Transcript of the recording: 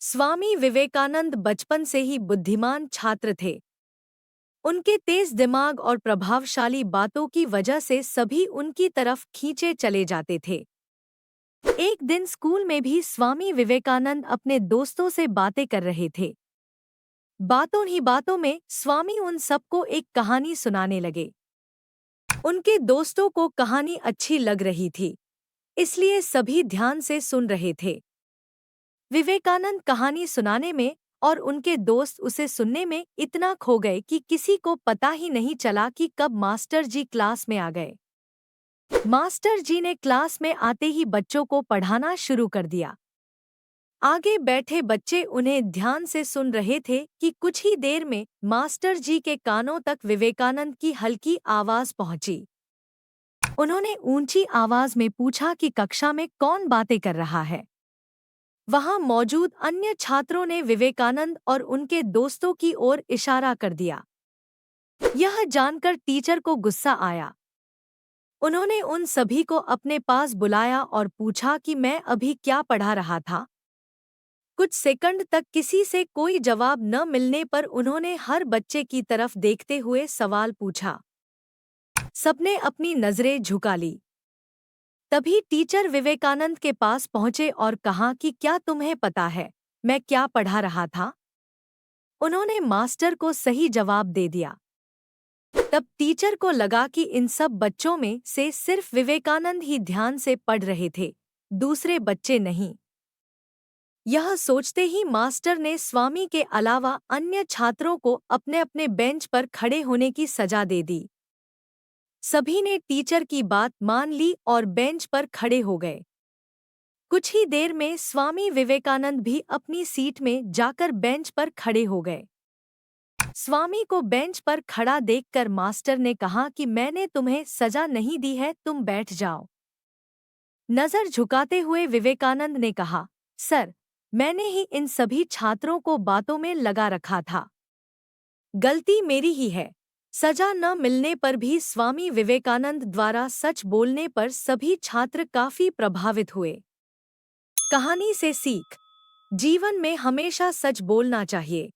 स्वामी विवेकानंद बचपन से ही बुद्धिमान छात्र थे। उनके तेज दिमाग और प्रभावशाली बातों की वजह से सभी उनकी तरफ खींचे चले जाते थे। एक दिन स्कूल में भी स्वामी विवेकानंद अपने दोस्तों से बातें कर रहे थे। बातों ही बातों में स्वामी उन सबको एक कहानी सुनाने लगे। उनके दोस्तों को कहानी अच्छी लग रही थी, इसलिए सभी ध्यान से सुन रहे थे। विवेकानंद कहानी सुनाने में और उनके दोस्त उसे सुनने में इतना खो गए कि किसी को पता ही नहीं चला कि कब मास्टर जी क्लास में आ गए। मास्टर जी ने क्लास में आते ही बच्चों को पढ़ाना शुरू कर दिया। आगे बैठे बच्चे उन्हें ध्यान से सुन रहे थे कि कुछ ही देर में मास्टर जी के कानों तक विवेकानंद की हल्की आवाज पहुंची। उन्होंने ऊंची आवाज में पूछा कि कक्षा में कौन बातें कर रहा है। वहां मौजूद अन्य छात्रों ने विवेकानंद और उनके दोस्तों की ओर इशारा कर दिया। यह जानकर टीचर को गुस्सा आया। उन्होंने उन सभी को अपने पास बुलाया और पूछा कि मैं अभी क्या पढ़ा रहा था। कुछ सेकंड तक किसी से कोई जवाब न मिलने पर उन्होंने हर बच्चे की तरफ देखते हुए सवाल पूछा। सबने अपनी नजरें झुका ली। तभी टीचर विवेकानंद के पास पहुंचे और कहा कि क्या तुम्हें पता है मैं क्या पढ़ा रहा था? उन्होंने मास्टर को सही जवाब दे दिया। तब टीचर को लगा कि इन सब बच्चों में से सिर्फ विवेकानंद ही ध्यान से पढ़ रहे थे, दूसरे बच्चे नहीं। यह सोचते ही मास्टर ने स्वामी के अलावा अन्य छात्रों को अपने अपने बेंच पर खड़े होने की सजा दे दी। सभी ने टीचर की बात मान ली और बेंच पर खड़े हो गए। कुछ ही देर में स्वामी विवेकानंद भी अपनी सीट में जाकर बेंच पर खड़े हो गए। स्वामी को बेंच पर खड़ा देखकर मास्टर ने कहा कि मैंने तुम्हें सजा नहीं दी है, तुम बैठ जाओ। नजर झुकाते हुए विवेकानंद ने कहा, सर, मैंने ही इन सभी छात्रों को बातों में लगा रखा था। गलती मेरी ही है। सजा न मिलने पर भी स्वामी विवेकानंद द्वारा सच बोलने पर सभी छात्र काफी प्रभावित हुए। कहानी से सीख: जीवन में हमेशा सच बोलना चाहिए।